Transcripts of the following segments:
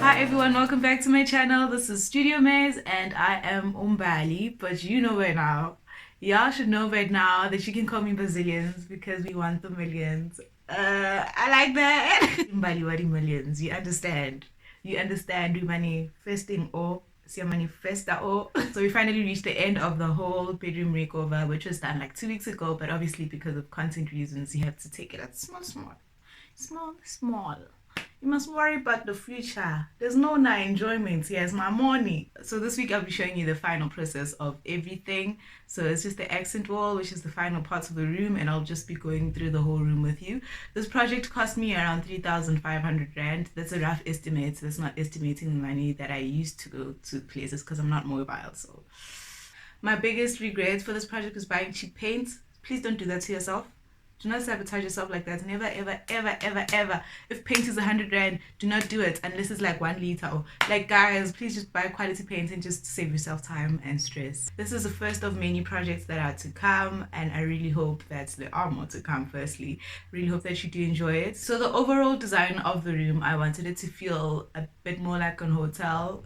Hi everyone, welcome back to my channel. This is Studio Maze and I am Umbali, but you know by now. Y'all should know by now that you can call me Bazillions because we want the millions. I like that. Umbali wadi millions, you understand. You understand we manifesting or see manifesta or so we finally reached the end of the whole bedroom makeover, which was done like 2 weeks ago, but obviously because of content reasons you have to take it at small. You must worry about the future. There's no enjoyment. Here's my money. So this week I'll be showing you the final process of everything. So it's just the accent wall, which is the final parts of the room, and I'll just be going through the whole room with you. This project cost me around 3,500 rand. That's a rough estimate. That's not estimating the money that I used to go to places because I'm not mobile. So my biggest regret for this project was buying cheap paint. Please don't do that to yourself. Do not sabotage yourself like that. Never, ever. If paint is 100 rand, do not do it unless it's like 1 liter. Or like, guys, please just buy quality paint and just save yourself time and stress. This is the first of many projects that are to come, and I really hope that there are more to come. Firstly, really hope that you do enjoy it. So the overall design of the room, I wanted it to feel a bit more like an hotel.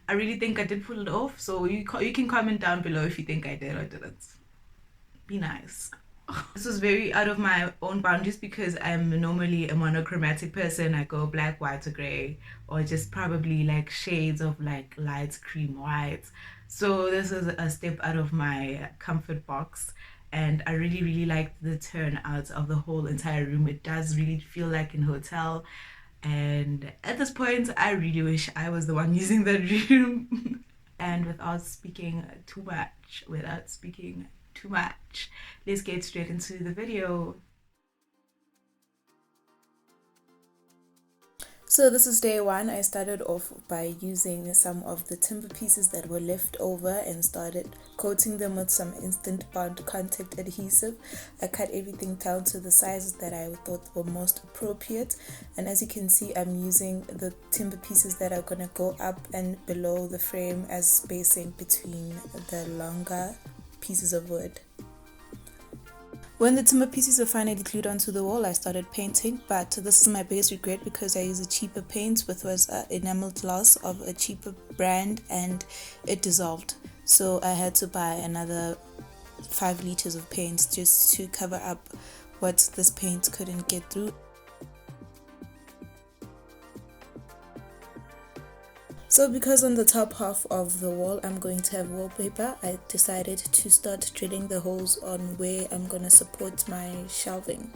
I really think I did pull it off. So you can comment down below if you think I did or didn't. Be nice. This was very out of my own boundaries because I'm normally a monochromatic person. I go black, white, or gray, or just probably like shades of like light cream white. So this is a step out of my comfort box, and I really liked the turnout of the whole entire room. It does really feel like an hotel, and at this point I really wish I was the one using that room. And without speaking too much, let's get straight into the video. So this is day one. I started off by using some of the timber pieces that were left over and started coating them with some instant bond contact adhesive. I cut everything down to the sizes that I thought were most appropriate, and as you can see, I'm using the timber pieces that are gonna go up and below the frame as spacing between the longer pieces of wood. When the timber pieces were finally glued onto the wall, I started painting, but this is my biggest regret because I used a cheaper paint, which was enamel gloss of a cheaper brand, and it dissolved. So I had to buy another 5 liters of paint just to cover up what this paint couldn't get through. So because on the top half of the wall I'm going to have wallpaper, I decided to start drilling the holes on where I'm going to support my shelving.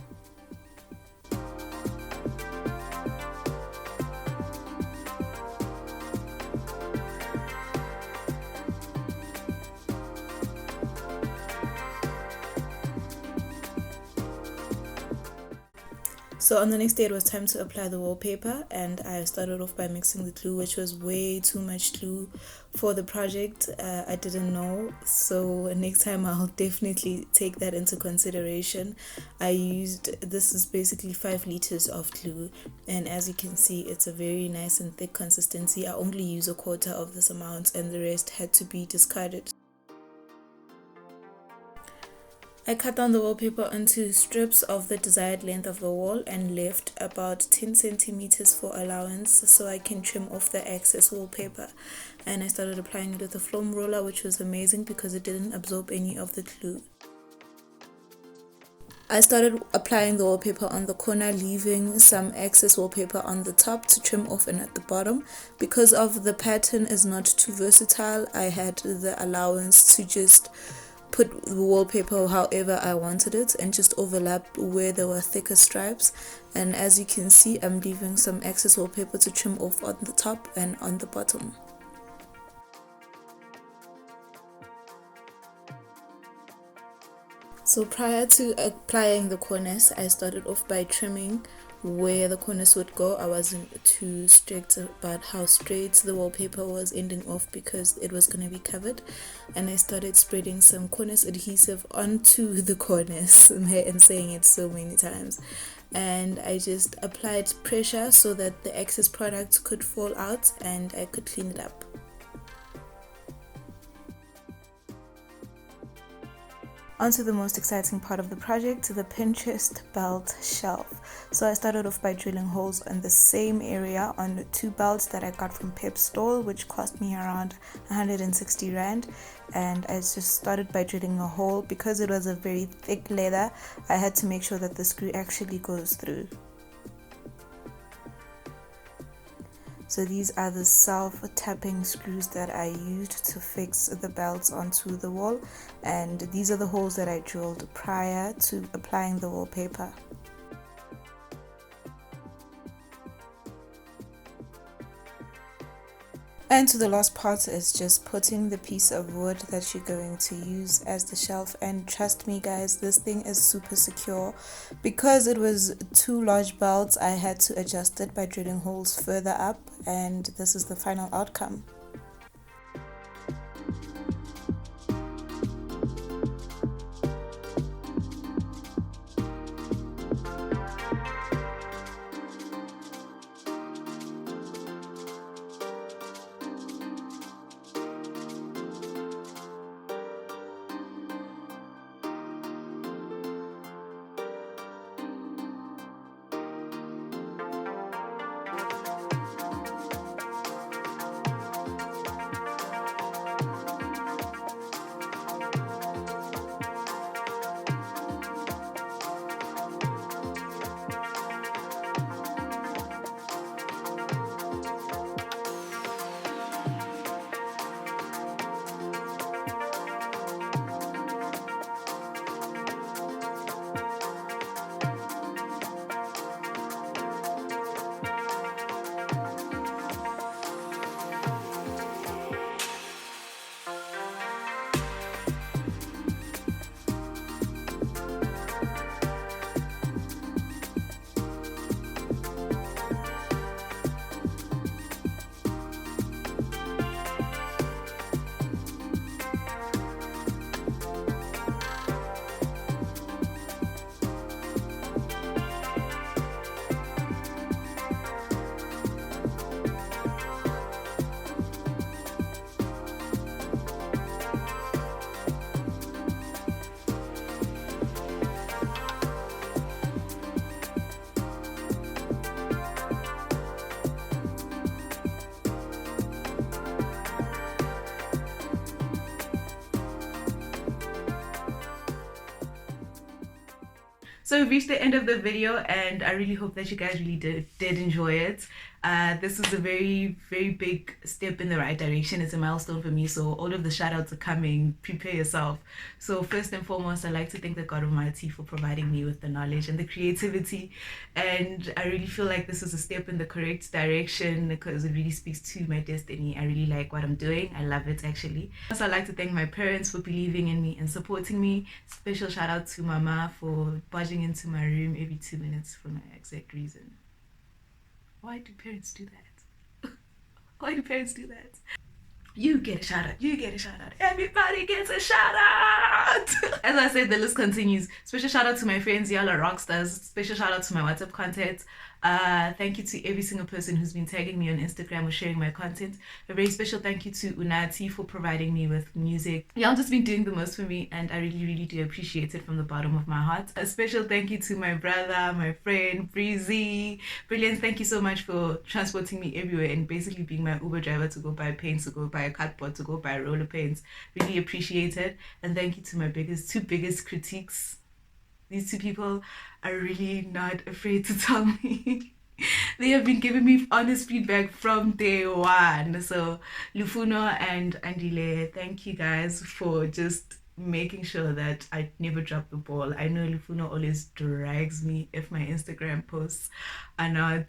So on the next day it was time to apply the wallpaper, and I started off by mixing the glue, which was way too much glue for the project. I didn't know, so next time I'll definitely take that into consideration. This is basically 5 liters of glue, and as you can see it's a very nice and thick consistency. I only use a quarter of this amount and the rest had to be discarded. I cut down the wallpaper onto strips of the desired length of the wall and left about 10 centimeters for allowance so I can trim off the excess wallpaper, and I started applying it with a foam roller, which was amazing because it didn't absorb any of the glue. I started applying the wallpaper on the corner, leaving some excess wallpaper on the top to trim off and at the bottom. Because of the pattern is not too versatile, I had the allowance to just put the wallpaper however I wanted it and just overlap where there were thicker stripes. And as you can see, I'm leaving some excess wallpaper to trim off on the top and on the bottom. So prior to applying the cornice, I started off by trimming where the cornice would go. I wasn't too strict about how straight the wallpaper was ending off because it was going to be covered, and I started spreading some cornice adhesive onto the cornice. I'm saying it so many times, and I just applied pressure so that the excess product could fall out and I could clean it up. Onto the most exciting part of the project, the Pinterest belt shelf. So I started off by drilling holes in the same area on 2 belts that I got from Pep's store, which cost me around 160 rand. And I just started by drilling a hole. Because it was a very thick leather, I had to make sure that the screw actually goes through. So these are the self-tapping screws that I used to fix the belts onto the wall, and these are the holes that I drilled prior to applying the wallpaper. And to the last part is just putting the piece of wood that you're going to use as the shelf. And trust me guys, this thing is super secure. Because it was 2 large belts, I had to adjust it by drilling holes further up, and this is the final outcome. So we've reached the end of the video, and I really hope that you guys really did enjoy it. This is a very, very big step in the right direction. It's a milestone for me, so all of the shout outs are coming. Prepare yourself. So first and foremost, I'd like to thank the God Almighty for providing me with the knowledge and the creativity, and I really feel like this is a step in the correct direction because it really speaks to my destiny. I really like what I'm doing. I love it actually. Also, I'd like to thank my parents for believing in me and supporting me. Special shout out to Mama for barging into my room every 2 minutes for no exact reason. Why do parents do that? Why do parents do that? You get a shout out. You get a shout out. Everybody gets a shout out. As I said, the list continues. Special shout out to my friends, y'all are rockstars. Special shout out to my WhatsApp contact. Thank you to every single person who's been tagging me on Instagram or sharing my content. A very special thank you to Unati for providing me with music. Y'all just been doing the most for me, and I really, really do appreciate it from the bottom of my heart. A special thank you to my brother, my friend, Breezy. Brilliant, thank you so much for transporting me everywhere and basically being my Uber driver to go buy paints, to go buy a cardboard, to go buy roller paints. Really appreciate it. And thank you to my two biggest critiques. These 2 people are really not afraid to tell me. They have been giving me honest feedback from day one. So Lufuno and Andile, thank you guys for just making sure that I never drop the ball. I know Lufuno always drags me if my Instagram posts are not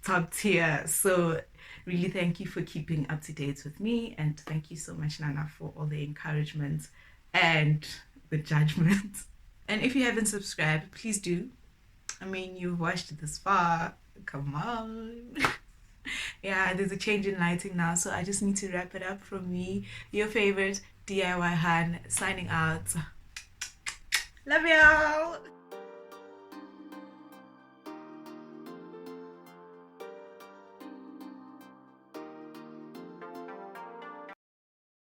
top tier. So really thank you for keeping up to date with me, and thank you so much, Nana, for all the encouragement and the judgment. And if you haven't subscribed, please do. I mean, you've watched it this far. Come on. Yeah, there's a change in lighting now, so I just need to wrap it up. From me, your favorite DIY Han, signing out. Love y'all.